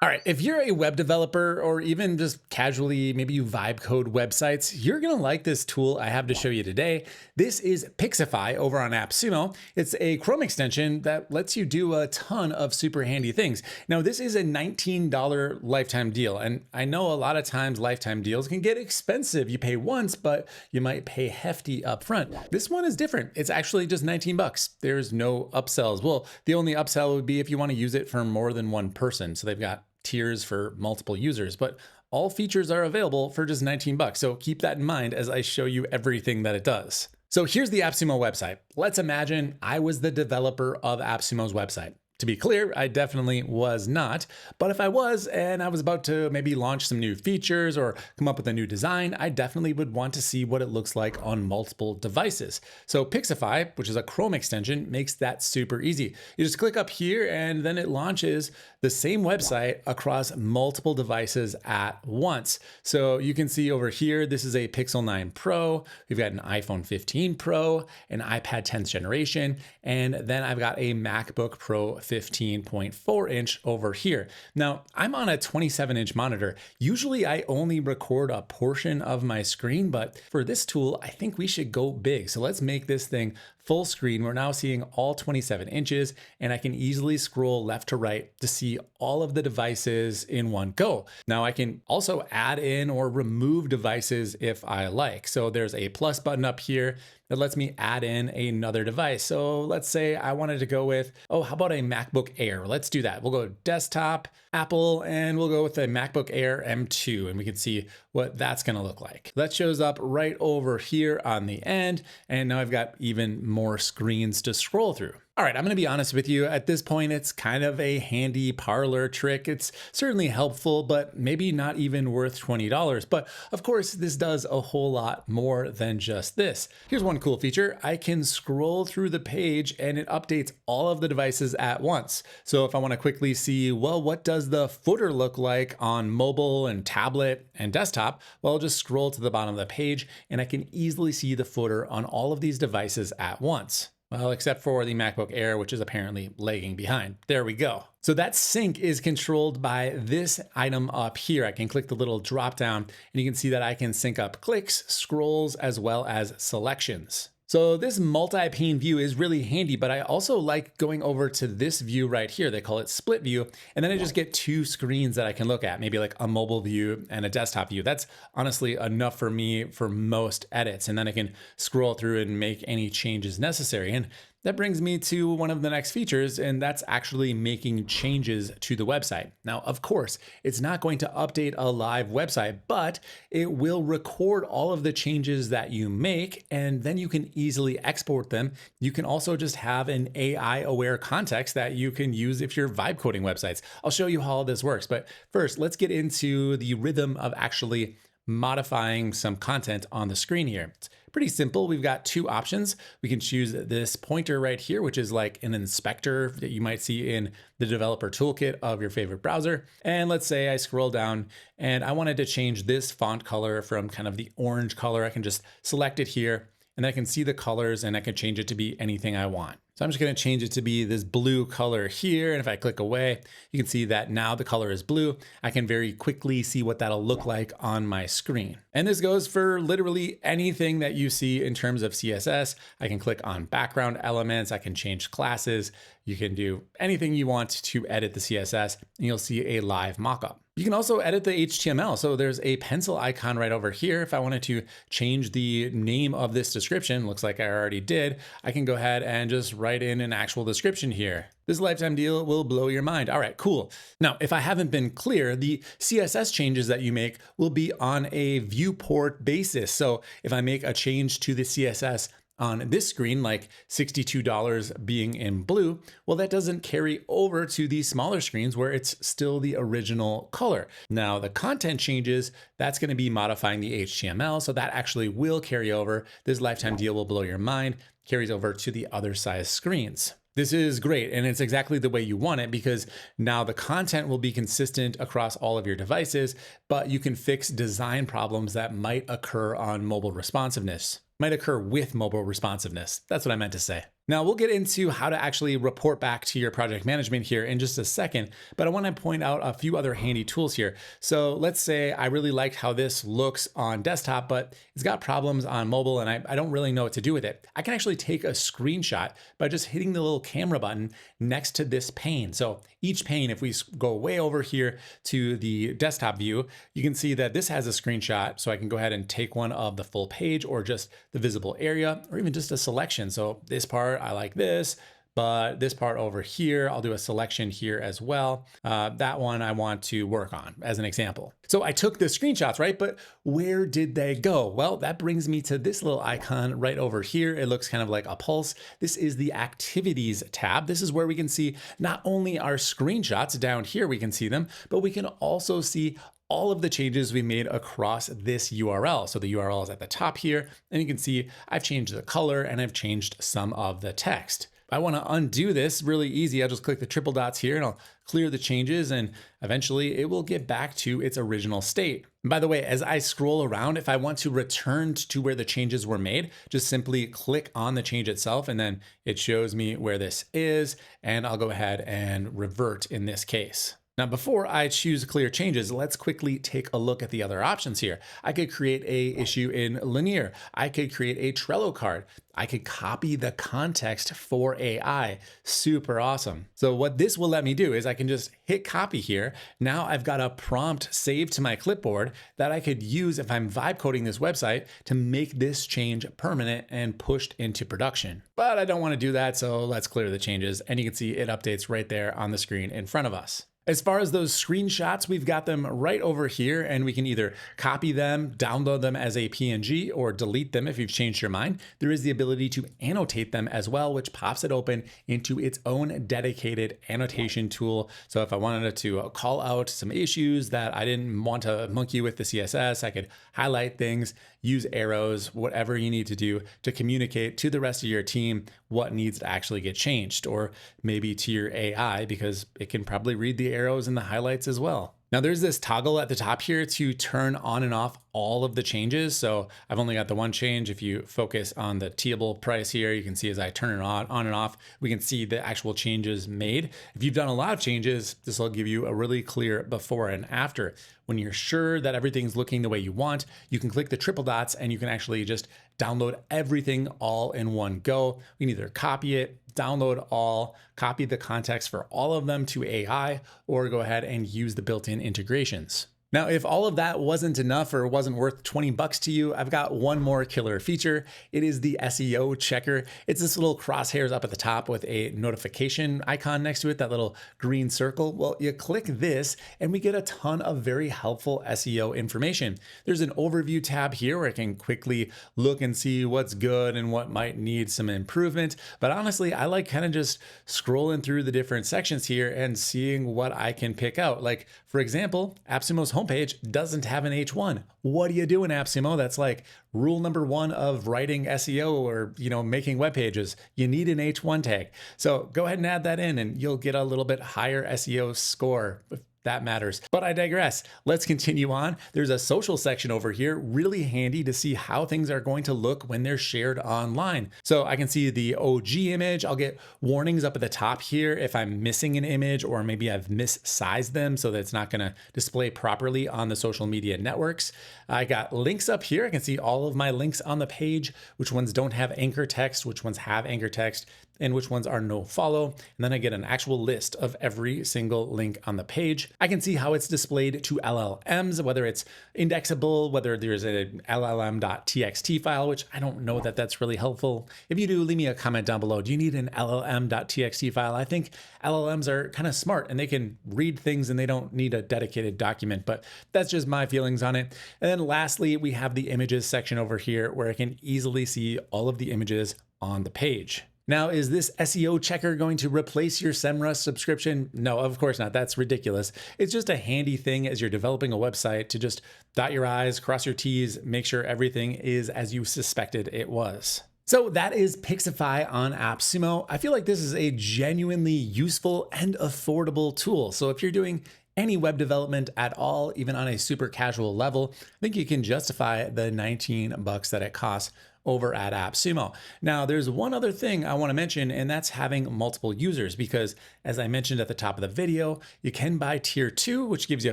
All right, if you're a web developer or even just casually, maybe you vibe code websites, you're gonna like this tool I have to show you today. This is Pixefy over on AppSumo. It's a Chrome extension that lets you do a ton of super handy things. Now, this is a $19 lifetime deal, and I know a lot of times lifetime deals can get expensive. You pay once, but you might pay hefty upfront. This one is different. It's actually just 19 bucks. There's no upsells. Well, the only upsell would be if you want to use it for more than one person. So they've got tiers for multiple users, but all features are available for just 19 bucks. So keep that in mind as I show you everything that it does. So here's the AppSumo website. Let's imagine I was the developer of AppSumo's website. To be clear, I definitely was not, but if I was and I was about to maybe launch some new features or come up with a new design, I definitely would want to see what it looks like on multiple devices. So Pixefy, which is a Chrome extension, makes that super easy. You just click up here and then it launches the same website across multiple devices at once. So you can see over here, this is a Pixel 9 Pro, we've got an iPhone 15 Pro, an iPad 10th generation, and then I've got a MacBook Pro 15.4 inch over here. Now, I'm on a 27-inch monitor. Usually I only record a portion of my screen, but for this tool, I think we should go big. So let's make this thing full screen. We're now seeing all 27 inches, and I can easily scroll left to right to see all of the devices in one go. Now I can also add in or remove devices if I like. So there's a plus button up here that lets me add in another device. So let's say I wanted to go with, how about a MacBook Air? Let's do that. We'll go desktop, Apple, and we'll go with a MacBook Air M2, and we can see what that's gonna look like. That shows up right over here on the end, and now I've got even more screens to scroll through. All right, I'm gonna be honest with you. At this point, it's kind of a handy parlor trick. It's certainly helpful, but maybe not even worth $20. But of course, this does a whole lot more than just this. Here's one cool feature. I can scroll through the page and it updates all of the devices at once. So if I wanna quickly see, well, what does the footer look like on mobile and tablet and desktop? Well, I'll just scroll to the bottom of the page and I can easily see the footer on all of these devices at once. Well, except for the MacBook Air, which is apparently lagging behind. There we go. So that sync is controlled by this item up here. I can click the little drop down and you can see that I can sync up clicks, scrolls, as well as selections. So this multi-pane view is really handy, but I also like going over to this view right here. They call it split view. And then I just get two screens that I can look at, maybe like a mobile view and a desktop view. That's honestly enough for me for most edits. And then I can scroll through and make any changes necessary. And that brings me to one of the next features, and that's actually making changes to the website. Now, of course, it's not going to update a live website, but it will record all of the changes that you make, and then you can easily export them. You can also just have an AI-aware context that you can use if you're vibe coding websites. I'll show you how all this works, but first, let's get into the rhythm of actually modifying some content on the screen here. It's pretty simple. We've got two options. We can choose this pointer right here, which is like an inspector that you might see in the developer toolkit of your favorite browser. And let's say I scroll down and I wanted to change this font color from kind of the orange color. I can just select it here and I can see the colors and I can change it to be anything I want. So I'm just gonna change it to be this blue color here. And if I click away, you can see that now the color is blue. I can very quickly see what that'll look like on my screen. And this goes for literally anything that you see in terms of CSS. I can click on background elements. I can change classes. You can do anything you want to edit the CSS and you'll see a live mockup. You can also edit the HTML. So there's a pencil icon right over here. If I wanted to change the name of this description, looks like I already did, I can go ahead and just write in an actual description here. This lifetime deal will blow your mind. All right, cool. Now, if I haven't been clear, the CSS changes that you make will be on a viewport basis. So if I make a change to the CSS on this screen, like $62 being in blue, well, that doesn't carry over to these smaller screens where it's still the original color. Now, the content changes, that's gonna be modifying the HTML, so that actually will carry over. This lifetime deal will blow your mind, carries over to the other size screens. This is great, and it's exactly the way you want it because now the content will be consistent across all of your devices, but you can fix design problems that might occur on mobile responsiveness. Might occur with mobile responsiveness. That's what I meant to say. Now we'll get into how to actually report back to your project management here in just a second, but I want to point out a few other handy tools here. So let's say I really liked how this looks on desktop, but it's got problems on mobile and I don't really know what to do with it. I can actually take a screenshot by just hitting the little camera button next to this pane. So each pane, if we go way over here to the desktop view, you can see that this has a screenshot. So I can go ahead and take one of the full page or just the visible area or even just a selection. So this part, I like this, but this part over here, I'll do a selection here as well. That one I want to work on as an example. So I took the screenshots, right? But where did they go? Well, that brings me to this little icon right over here. It looks kind of like a pulse. This is the activities tab. This is where we can see not only our screenshots down here, we can see them, but we can also see all of the changes we made across this URL. So the URL is at the top here, and you can see I've changed the color and I've changed some of the text. If I want to undo this really easy, I'll just click the triple dots here and I'll clear the changes and eventually it will get back to its original state. And by the way, as I scroll around, if I want to return to where the changes were made, just simply click on the change itself and then it shows me where this is, and I'll go ahead and revert in this case. Now, before I choose clear changes, let's quickly take a look at the other options here. I could create a issue in linear. I could create a Trello card. I could copy the context for AI. Super awesome. So what this will let me do is I can just hit copy here. Now I've got a prompt saved to my clipboard that I could use if I'm vibe coding this website to make this change permanent and pushed into production. But I don't want to do that, so let's clear the changes. And you can see it updates right there on the screen in front of us. As far as those screenshots, we've got them right over here, and we can either copy them, download them as a PNG, or delete them if you've changed your mind. There is the ability to annotate them as well, which pops it open into its own dedicated annotation tool. So if I wanted to call out some issues that I didn't want to monkey with the CSS, I could highlight things, use arrows, whatever you need to do to communicate to the rest of your team what needs to actually get changed, or maybe to your AI, because it can probably read the arrows and the highlights as well. Now there's this toggle at the top here to turn on and off all of the changes. So I've only got the one change. If you focus on the teeable price here, you can see as I turn it on and off, we can see the actual changes made. If you've done a lot of changes, this will give you a really clear before and after. When you're sure that everything's looking the way you want, you can click the triple dots and you can actually just download everything all in one go. We can either copy it, download all, copy the context for all of them to AI, or go ahead and use the built-in integrations. Now, if all of that wasn't enough or wasn't worth 20 bucks to you, I've got one more killer feature. It is the SEO checker. It's this little crosshairs up at the top with a notification icon next to it, that little green circle. Well, you click this and we get a ton of very helpful SEO information. There's an overview tab here where I can quickly look and see what's good and what might need some improvement. But honestly, I like kind of just scrolling through the different sections here and seeing what I can pick out. Like, for example, AppSumo's homepage doesn't have an H1. What do you do in AppSumo? That's like rule number one of writing SEO or, making web pages. You need an H1 tag. So go ahead and add that in and you'll get a little bit higher SEO score. That matters. But I digress. Let's continue on. There's a social section over here, really handy to see how things are going to look when they're shared online. So I can see the OG image. I'll get warnings up at the top here if I'm missing an image, or maybe I've missized them so that it's not going to display properly on the social media networks. I got links up here. I can see all of my links on the page, which ones don't have anchor text, which ones have anchor text, and which ones are no follow. And then I get an actual list of every single link on the page. I can see how it's displayed to LLMs, whether it's indexable, whether there's an llm.txt file, which I don't know that that's really helpful. If you do, leave me a comment down below. Do you need an llm.txt file? I think LLMs are kind of smart and they can read things and they don't need a dedicated document, but that's just my feelings on it. And then lastly, we have the images section over here where I can easily see all of the images on the page. Now, is this SEO checker going to replace your SEMrush subscription? No, of course not. That's ridiculous. It's just a handy thing as you're developing a website to just dot your I's, cross your T's, make sure everything is as you suspected it was. So that is Pixefy on AppSumo. I feel like this is a genuinely useful and affordable tool. So if you're doing any web development at all, even on a super casual level, I think you can justify the 19 bucks that it costs over at AppSumo. Now, there's one other thing I want to mention, and that's having multiple users, because as I mentioned at the top of the video, you can buy tier 2, which gives you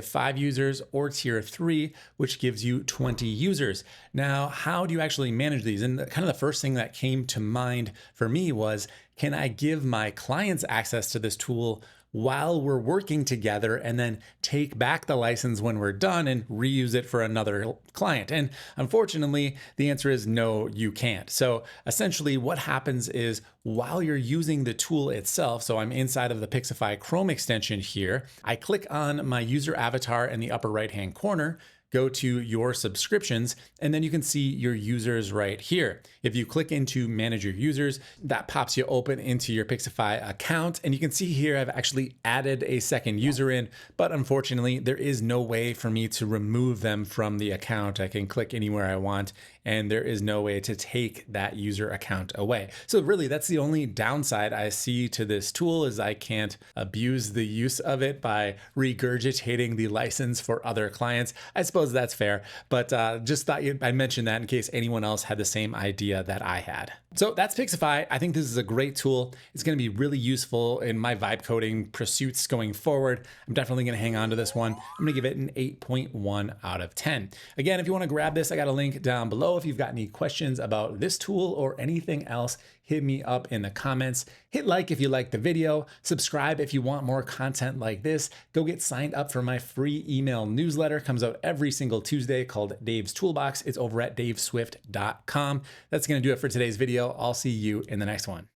5 users, or tier 3, which gives you 20 users. Now, how do you actually manage these? And kind of the first thing that came to mind for me was, can I give my clients access to this tool while we're working together and then take back the license when we're done and reuse it for another client? And unfortunately, the answer is no, you can't. So essentially what happens is, while you're using the tool itself, so I'm inside of the Pixefy Chrome extension here, I click on my user avatar in the upper right-hand corner, go to your subscriptions, and then you can see your users right here. If you click into manage your users, that pops you open into your Pixefy account. And you can see here, I've actually added a second user in, but unfortunately there is no way for me to remove them from the account. I can click anywhere I want, and there is no way to take that user account away. So really that's the only downside I see to this tool, is I can't abuse the use of it by regurgitating the license for other clients. I suppose that's fair, but just thought I'd mention that in case anyone else had the same idea that I had. So that's Pixefy. I think this is a great tool. It's going to be really useful in my vibe coding pursuits going forward. I'm definitely going to hang on to this one. I'm going to give it an 8.1 out of 10. Again, if you want to grab this, I got a link down below. If you've got any questions about this tool or anything else, hit me up in the comments. Hit like if you liked the video, subscribe if you want more content like this. Go get signed up for my free email newsletter. Comes out every single Tuesday, called Dave's Toolbox. It's over at daveswift.com. That's going to do it for today's video. I'll see you in the next one.